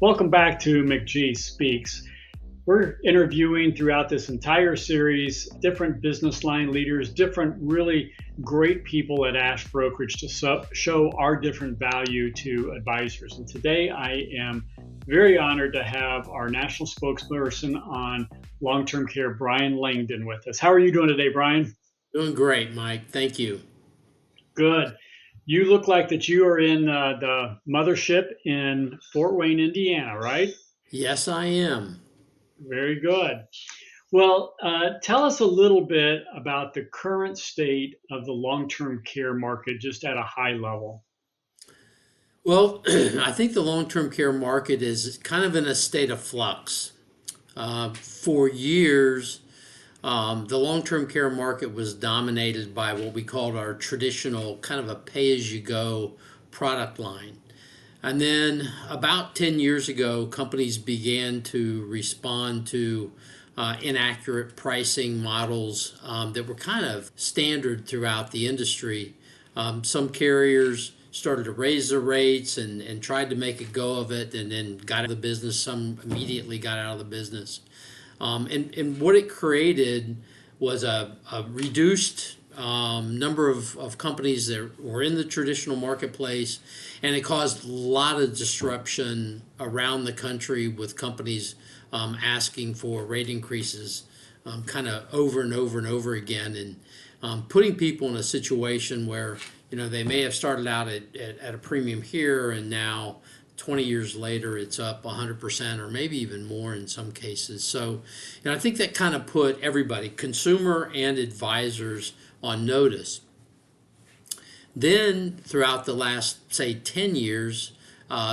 Welcome back to McGSpeaks. We're interviewing throughout this entire series different business line leaders, different really great people at Ash Brokerage to show our different value to advisors. And today I am very honored to have our national spokesperson on long-term care, Bryan Langdon, with us. How are you doing today, Bryan? Doing great, Mike. Thank you. Good. You look like that you are in the mothership in Fort Wayne, Indiana, right? Yes, I am. Very good. Well, tell us a little bit about the current state of the long-term care market, just at a high level. Well, I think the long-term care market is kind of in a state of flux. For years, the long-term care market was dominated by what we called our traditional kind of a pay-as-you-go product line. And then about 10 years ago, companies began to respond to inaccurate pricing models that were kind of standard throughout the industry. Some carriers started to raise their rates and tried to make a go of it and then got out of the business. Some immediately got out of the business. And what it created was a reduced number of companies that were in the traditional marketplace, and it caused a lot of disruption around the country with companies asking for rate increases kind of over and over and over again, and putting people in a situation where they may have started out at a premium here, and now 20 years later it's up 100% or maybe even more in some cases. So I think that kind of put everybody, consumer and advisors, on notice. Then throughout the last, say, 10 years,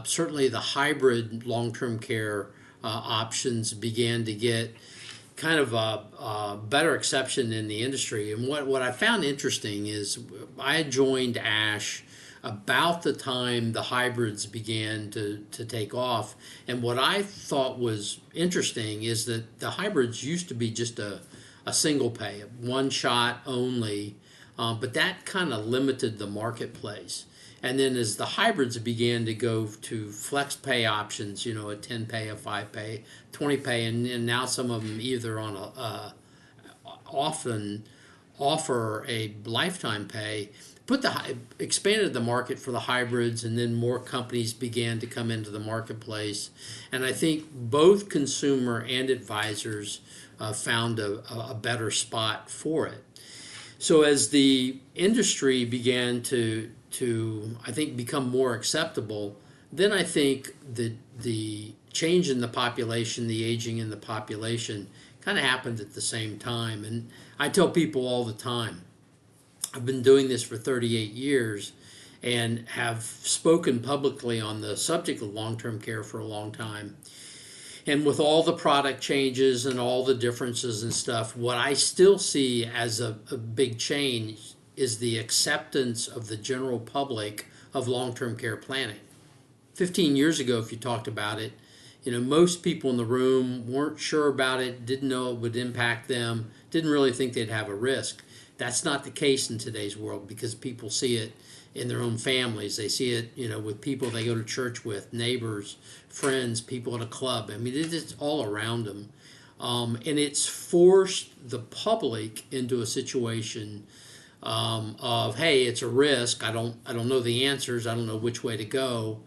certainly the hybrid long-term care options began to get kind of a better exception in the industry. And what I found interesting is I had joined ASH about the time the hybrids began to take off. And what I thought was interesting is that the hybrids used to be just a single pay, one shot only, but that kind of limited the marketplace. And then as the hybrids began to go to flex pay options, a 10 pay, a 5 pay, 20 pay, and now some of them either on often offer a lifetime pay, expanded the market for the hybrids, and then more companies began to come into the marketplace. And I think both consumer and advisors found a better spot for it. So as the industry began to I think become more acceptable, then I think that the change in the population, the aging in the population, kind of happened at the same time. And I tell people all the time, I've been doing this for 38 years and have spoken publicly on the subject of long-term care for a long time. And with all the product changes and all the differences and stuff, what I still see as a big change is the acceptance of the general public of long-term care planning. 15 years ago, if you talked about it, most people in the room weren't sure about it, didn't know it would impact them, didn't really think they'd have a risk. That's not the case in today's world because people see it in their own families. They see it, with people they go to church with, neighbors, friends, people at a club. I mean, it's all around them. And it's forced the public into a situation of, hey, it's a risk. I don't know the answers. I don't know which way to go.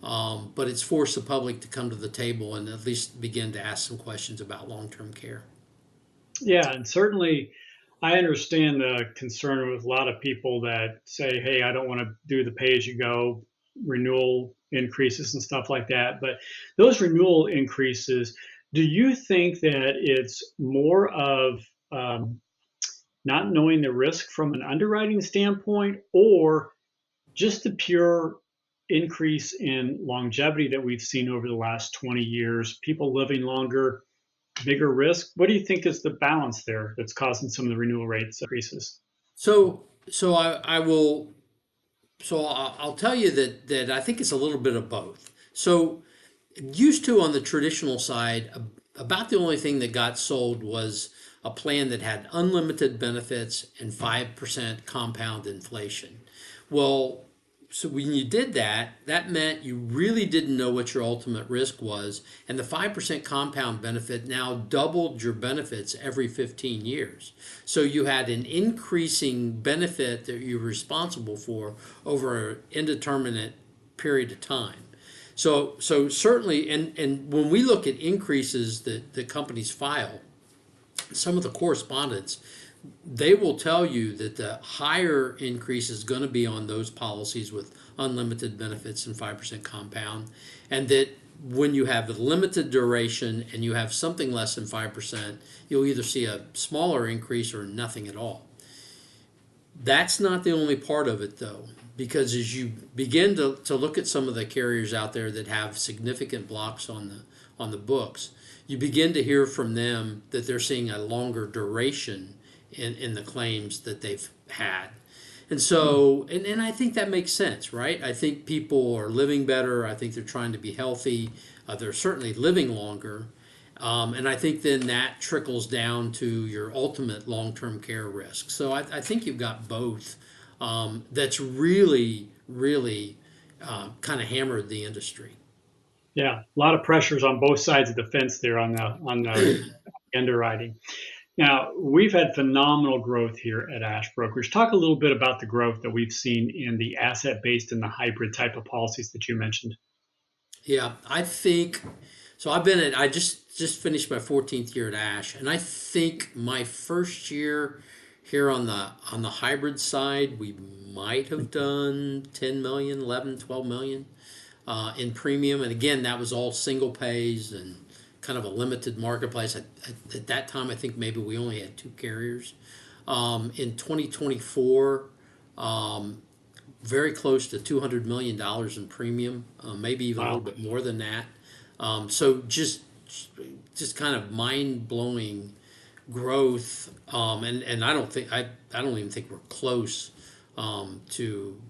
But it's forced the public to come to the table and at least begin to ask some questions about long-term care. Yeah, and certainly I understand the concern with a lot of people that say, hey, I don't want to do the pay-as-you-go renewal increases and stuff like that. But those renewal increases, do you think that it's more of not knowing the risk from an underwriting standpoint, or just the pure increase in longevity that we've seen over the last 20 years, people living longer, bigger risk? What do you think is the balance there that's causing some of the renewal rates increases? So I will. So I'll tell you that I think it's a little bit of both. So used to on the traditional side, about the only thing that got sold was a plan that had unlimited benefits and 5% compound inflation. Well, so when you did that, that meant you really didn't know what your ultimate risk was, and the 5% compound benefit now doubled your benefits every 15 years. So you had an increasing benefit that you're responsible for over an indeterminate period of time. So certainly, and when we look at increases that the companies file, some of the correspondents, they will tell you that the higher increase is going to be on those policies with unlimited benefits and 5% compound, and that when you have a limited duration and you have something less than 5%, you'll either see a smaller increase or nothing at all. That's not the only part of it, though, because as you begin to look at some of the carriers out there that have significant blocks on the books, you begin to hear from them that they're seeing a longer duration in the claims that they've had. And so, and I think that makes sense, right? I think people are living better. I think they're trying to be healthy. They're certainly living longer. And I think then that trickles down to your ultimate long-term care risk. So I think you've got both. That's really, really kind of hammered the industry. Yeah, a lot of pressures on both sides of the fence there on the underwriting. Now, we've had phenomenal growth here at Ash Brokerage. Talk a little bit about the growth that we've seen in the asset-based and the hybrid type of policies that you mentioned. Yeah, I think so. I just finished my 14th year at Ash, and I think my first year here on the hybrid side, we might have done 10 million, 11, 12 million in premium. And again, that was all single pays and kind of a limited marketplace. At that time, I think maybe we only had 2 carriers. In 2024, very close to $200 million in premium, maybe even a little bit more than that. So just kind of mind blowing growth, and I don't even think we're close to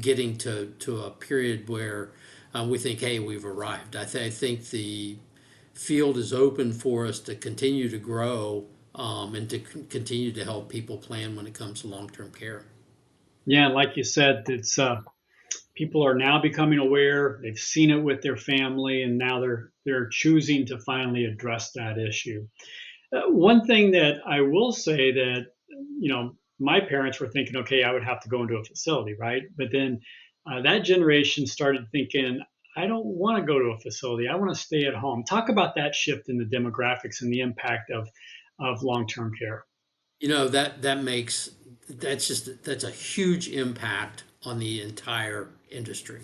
getting to a period where we think, hey, we've arrived. I think the field is open for us to continue to grow and to continue to help people plan when it comes to long-term care. Yeah, like you said, it's people are now becoming aware. They've seen it with their family, and now they're choosing to finally address that issue. One thing that I will say that my parents were thinking, okay, I would have to go into a facility, right? But then that generation started thinking, I don't want to go to a facility. I want to stay at home. Talk about that shift in the demographics and the impact of long-term care. That's a huge impact on the entire industry.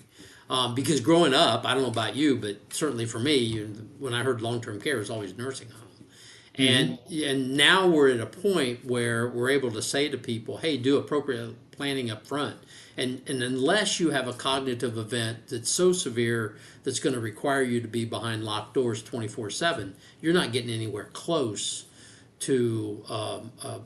Because growing up, I don't know about you, but certainly for me, when I heard long-term care, it was always nursing home. And now we're at a point where we're able to say to people, hey, do appropriate planning up front. And unless you have a cognitive event that's so severe that's going to require you to be behind locked doors 24/7, you're not getting anywhere close to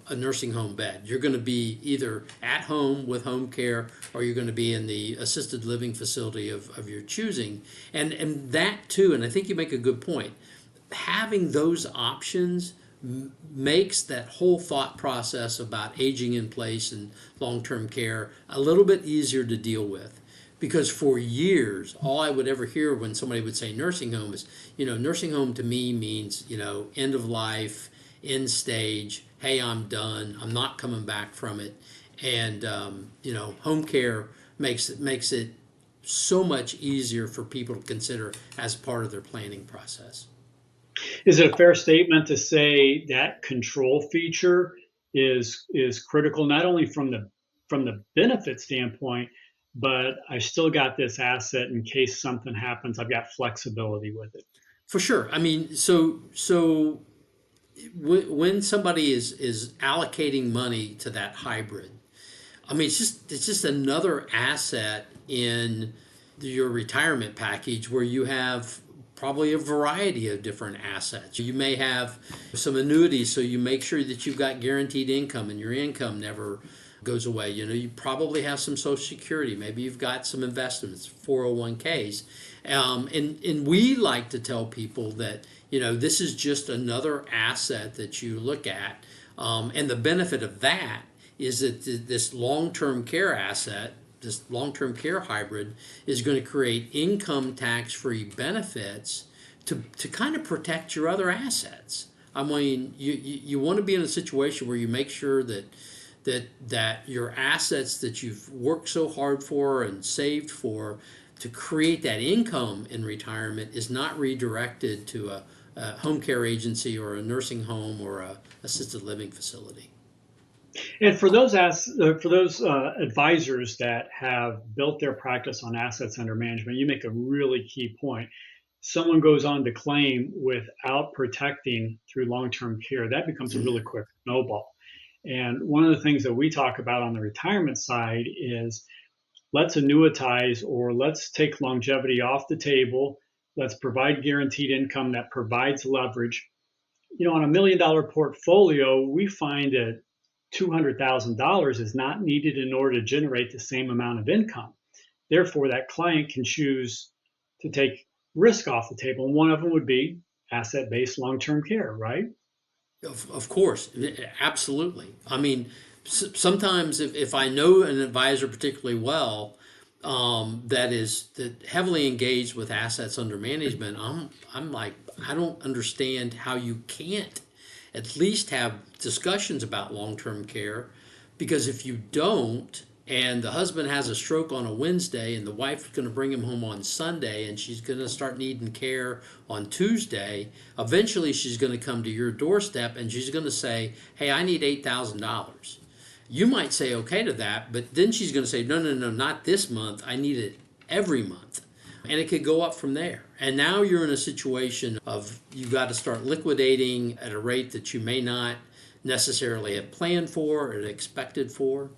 a nursing home bed. You're going to be either at home with home care, or you're going to be in the assisted living facility of your choosing. And that too, and I think you make a good point, having those options makes that whole thought process about aging in place and long-term care a little bit easier to deal with. Because for years, all I would ever hear when somebody would say nursing home is, nursing home to me means, end of life, end stage, hey, I'm done, I'm not coming back from it. And, home care makes it so much easier for people to consider as part of their planning process. Is it a fair statement to say that control feature is critical, not only from the benefit standpoint, but I still got this asset in case something happens, I've got flexibility with it? For sure. I mean, so when somebody is allocating money to that hybrid, I mean, it's just another asset in your retirement package where you have probably a variety of different assets. You may have some annuities, so you make sure that you've got guaranteed income and your income never goes away. You probably have some Social Security. Maybe you've got some investments, 401ks. And we like to tell people that, this is just another asset that you look at. And the benefit of that is that this long-term care asset this long-term care hybrid is going to create income tax-free benefits to kind of protect your other assets. I mean, you want to be in a situation where you make sure that your assets that you've worked so hard for and saved for to create that income in retirement is not redirected to a home care agency or a nursing home or a assisted living facility. And for those advisors that have built their practice on assets under management, you make a really key point. Someone goes on to claim without protecting through long-term care, that becomes a really quick snowball. And one of the things that we talk about on the retirement side is let's annuitize, or let's take longevity off the table. Let's provide guaranteed income that provides leverage. On $1 million portfolio, we find that $200,000 is not needed in order to generate the same amount of income. Therefore, that client can choose to take risk off the table. And one of them would be asset-based long-term care, right? Of course, absolutely. I mean, sometimes if I know an advisor particularly well, that heavily engaged with assets under management, I'm like, I don't understand how you can't at least have discussions about long-term care, because if you don't, and the husband has a stroke on a Wednesday and the wife's going to bring him home on Sunday and she's going to start needing care on Tuesday, eventually she's going to come to your doorstep and she's going to say, hey, I need $8,000. You might say okay to that, but then she's going to say, no, not this month. I need it every month. And it could go up from there. And now you're in a situation of you've got to start liquidating at a rate that you may not necessarily have planned for or expected for.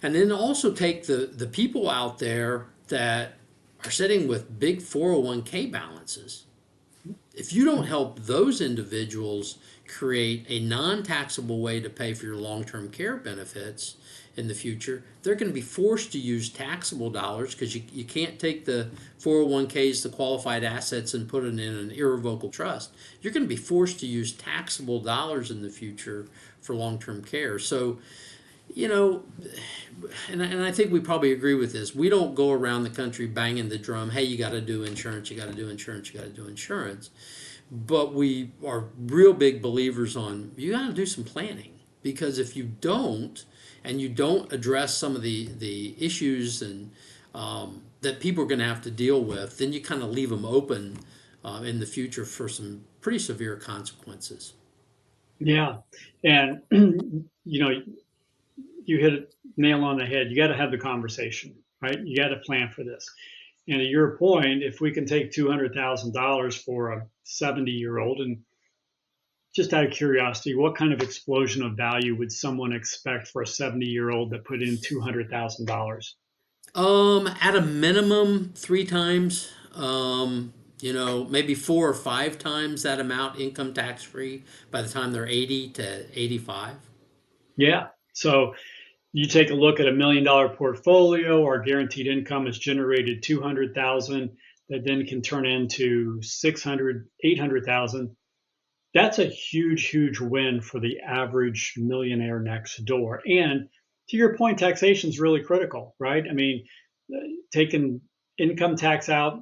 And then also take the people out there that are sitting with big 401k balances. If you don't help those individuals create a non-taxable way to pay for your long-term care benefits in the future, they're going to be forced to use taxable dollars, because you can't take the 401ks, the qualified assets, and put it in an irrevocable trust. You're going to be forced to use taxable dollars in the future for long-term care. So, and I think we probably agree with this. We don't go around the country banging the drum, hey, you got to do insurance, you got to do insurance, you got to do insurance. But we are real big believers on, you got to do some planning. Because if you don't, and you don't address some of the issues and that people are going to have to deal with, then you kind of leave them open in the future for some pretty severe consequences. Yeah. And, you hit a nail on the head. You got to have the conversation, right? You got to plan for this. And to your point, if we can take $200,000 for a 70-year-old, and just out of curiosity, what kind of explosion of value would someone expect for a 70-year-old that put in $200,000? At a minimum, 3 times, maybe 4 or 5 times that amount income tax free by the time they're 80 to 85. Yeah. So you take a look at $1 million portfolio, our guaranteed income is generated 200,000, that then can turn into 600, 800,000. That's a huge win for the average millionaire next door. And to your point, taxation is really critical, right? I mean, taking income tax out,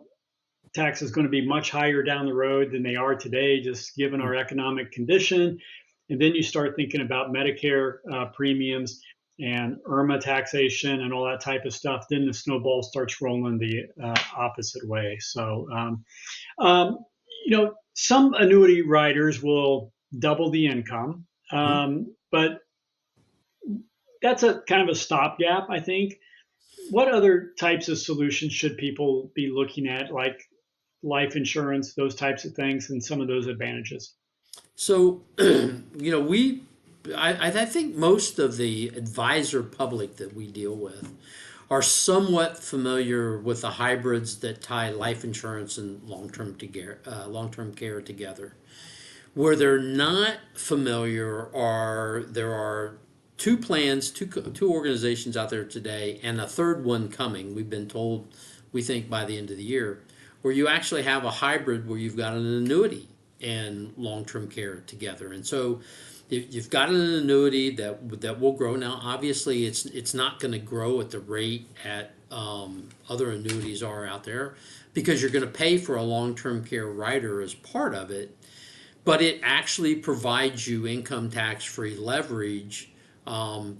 tax is going to be much higher down the road than they are today, just given our economic condition. And then you start thinking about Medicare premiums and IRMA taxation and all that type of stuff. Then the snowball starts rolling the opposite way. So, some annuity riders will double the income, but that's a kind of a stopgap, I think. What other types of solutions should people be looking at, like life insurance, those types of things, and some of those advantages? So, I think most of the advisor public that we deal with are somewhat familiar with the hybrids that tie life insurance and long-term care together. Where they're not familiar there are 2 plans, two organizations out there today, and a third one coming. We've been told, we think by the end of the year, where you actually have a hybrid where you've got an annuity and long-term care together. And so You've got an annuity that will grow. Now, obviously, it's not going to grow at the rate at other annuities are out there because you're going to pay for a long-term care rider as part of it, but it actually provides you income tax-free leverage, um,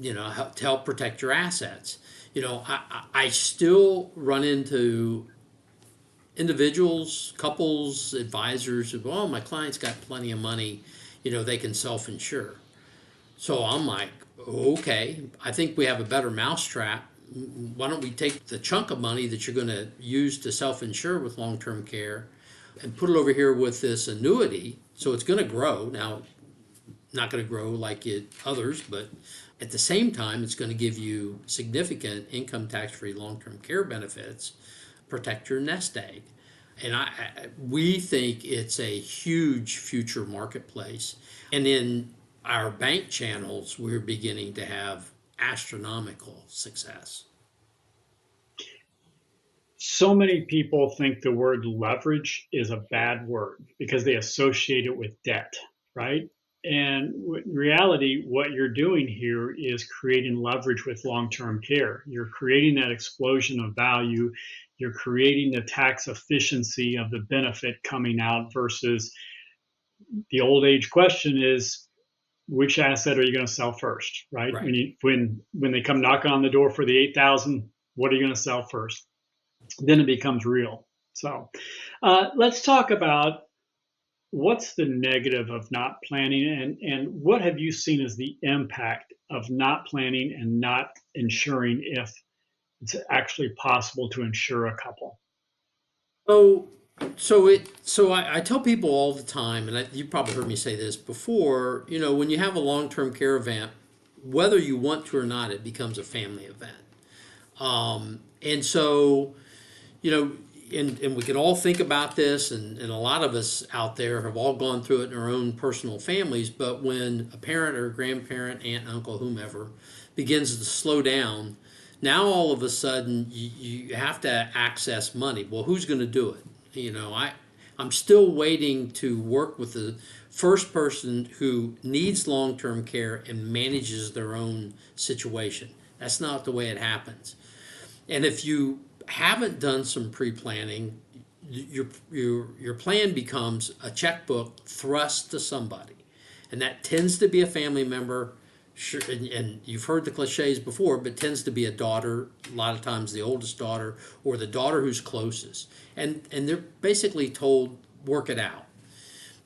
to help protect your assets. I still run into individuals, couples, advisors who go, oh, my client's got plenty of money, they can self-insure. So I'm like, okay, I think we have a better mousetrap. Why don't we take the chunk of money that you're going to use to self-insure with long-term care and put it over here with this annuity? So it's going to grow. Now, not going to grow like others, but at the same time, it's going to give you significant income tax-free long-term care benefits, protect your nest egg. And we think it's a huge future marketplace. And in our bank channels, we're beginning to have astronomical success. So many people think the word leverage is a bad word because they associate it with debt, right? And in reality, what you're doing here is creating leverage with long-term care. You're creating that explosion of value. You're creating the tax efficiency of the benefit coming out versus the old age question is, which asset are you going to sell first, right? Right. When they come knocking on the door for the 8,000, what are you going to sell first? Then it becomes real. So let's talk about what's the negative of not planning, and what have you seen as the impact of not planning and not insuring if it's actually possible to insure a couple. So, I tell people all the time, and you probably heard me say this before. When you have a long-term care event, whether you want to or not, it becomes a family event. And so, you know, and we can all think about this, and a lot of us out there have all gone through it in our own personal families. But when a parent or a grandparent, aunt, uncle, whomever, begins to slow down, now all of a sudden you have to access money. Well, who's going to do it? I'm still waiting to work with the first person who needs long-term care and manages their own situation. That's not the way it happens. And if you haven't done some pre-planning, your plan becomes a checkbook thrust to somebody, and that tends to be a family member. Sure, and you've heard the cliches before, but tends to be a daughter. A lot of times, the oldest daughter or the daughter who's closest, and they're basically told work it out.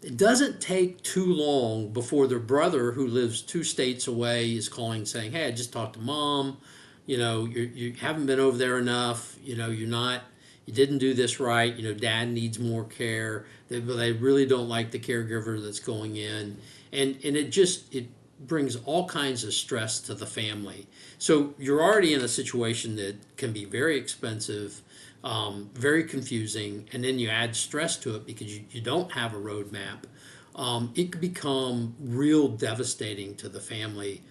It doesn't take too long before their brother, who lives 2 states away, is calling saying, "Hey, I just talked to mom. You haven't been over there enough. You didn't do this right. Dad needs more care. They really don't like the caregiver that's going in, and it brings all kinds of stress to the family. So you're already in a situation that can be very expensive, very confusing, and then you add stress to it because you don't have a roadmap. It can become real devastating to the family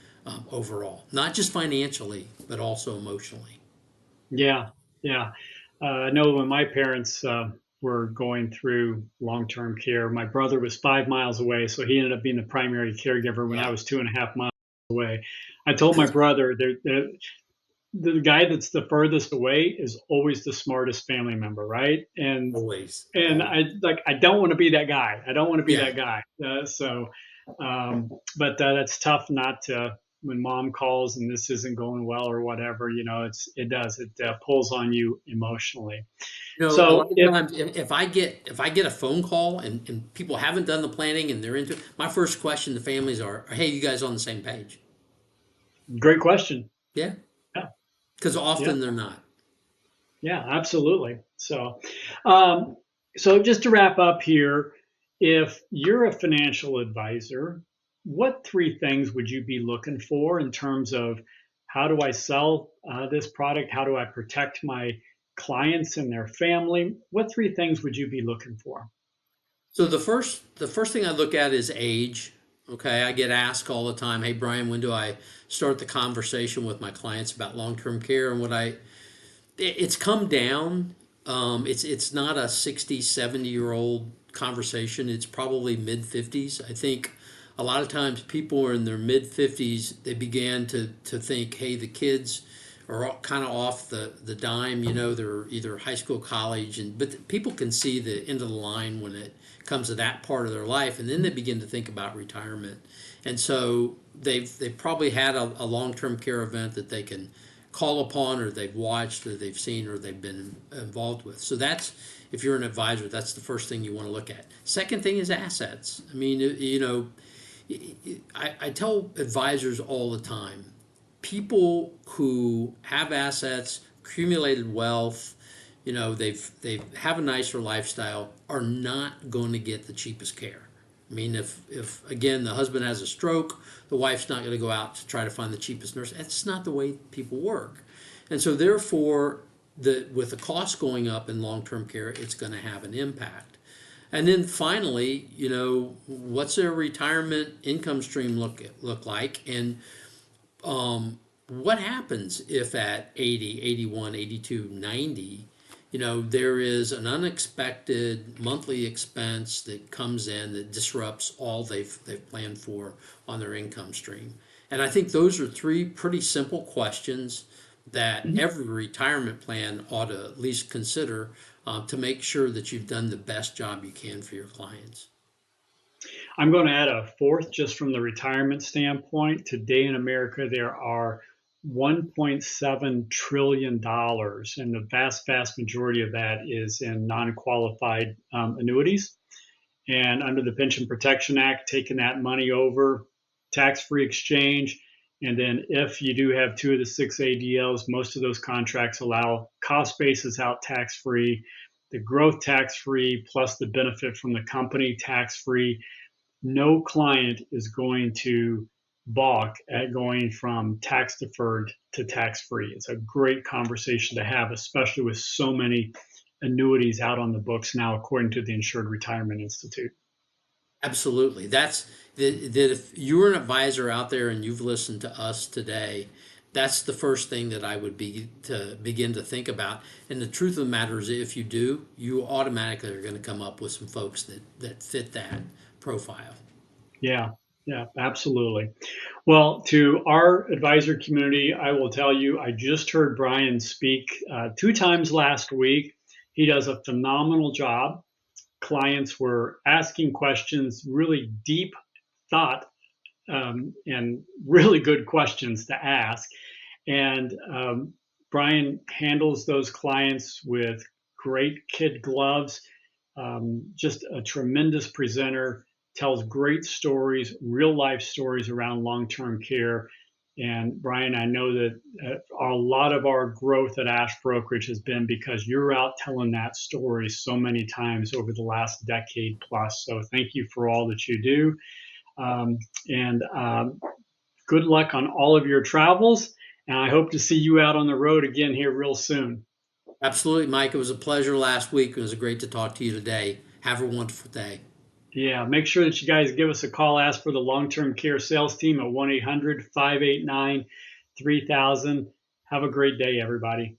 overall, not just financially, but also emotionally. Yeah, yeah. I know when my parents were going through long-term care, my brother was 5 miles away, so he ended up being the primary caregiver when I Yeah, was 2.5 miles away. I told my brother the guy that's the furthest away is always the smartest family member, right? always, And always. I don't want to be that guy. I don't want to be Yeah. that guy. But that's tough not to when mom calls and this isn't going well or whatever. It pulls on you emotionally. A So lot of if times, if I get a phone call and people haven't done the planning and they're into it, my first question to families are, "Hey, you guys on the same page?" Great question. Yeah, Yeah, because yeah, often they're not. yeah, absolutely. Um, so just to wrap up here, if you're a financial advisor, what three things would you be looking for in terms of how do I sell this product? How do I protect my clients and their family? What three things would you be looking for? So the first thing I look at is age. Okay, I get asked all the time, "Hey Brian, when do I start the conversation with my clients about long-term care?" And it's come down. It's not a 60, 70-year-old conversation. It's probably mid 50s. I think a lot of times people are in their mid 50s, they began to think, hey, the kids are kind of off the dime, they're either high school, college, but people can see the end of the line when it comes to that part of their life, and then they begin to think about retirement. And so they've probably had a long-term care event that they can call upon, or they've watched, or they've seen, or they've been involved with. So that's, if you're an advisor, that's the first thing you want to look at. Second thing is assets. I mean, I tell advisors all the time, people who have assets, accumulated wealth, they have a nicer lifestyle, are not going to get the cheapest care. I mean, if again the husband has a stroke, the wife's not going to go out to try to find the cheapest nurse. That's not the way people work, and so therefore, with the cost going up in long-term care, it's going to have an impact. And then finally, what's their retirement income stream look like, and what happens if at 80, 81, 82, 90, there is an unexpected monthly expense that comes in that disrupts all they've planned for on their income stream. And I think those are three pretty simple questions that every retirement plan ought to at least consider to make sure that you've done the best job you can for your clients. I'm going to add a fourth just from the retirement standpoint. Today in America, there are $1.7 trillion, and the vast majority of that is in non-qualified annuities. And under the Pension Protection Act, taking that money over, tax-free exchange. And then if you do have two of the six ADLs, most of those contracts allow cost basis out tax-free, the growth tax-free, plus the benefit from the company tax-free. No client is going to balk at going from tax deferred to tax free. It's a great conversation to have, especially with so many annuities out on the books now, according to the Insured Retirement Institute. Absolutely. That if you're an advisor out there and you've listened to us today, that's the first thing that I would begin to think about. And the truth of the matter is, if you do, you automatically are going to come up with some folks that fit that profile. Yeah, absolutely. Well, to our advisor community, I will tell you, I just heard Bryan speak 2 times last week. He does a phenomenal job. Clients were asking questions, really deep thought, and really good questions to ask. And Bryan handles those clients with great kid gloves, just a tremendous presenter, tells great stories, real life stories around long-term care. And Bryan, I know that a lot of our growth at Ash Brokerage has been because you're out telling that story so many times over the last decade plus. So thank you for all that you do. And good luck on all of your travels. And I hope to see you out on the road again here real soon. Absolutely, Mike. It was a pleasure last week. It was great to talk to you today. Have a wonderful day. Yeah, make sure that you guys give us a call. Ask for the long-term care sales team at 1-800-589-3000. Have a great day, everybody.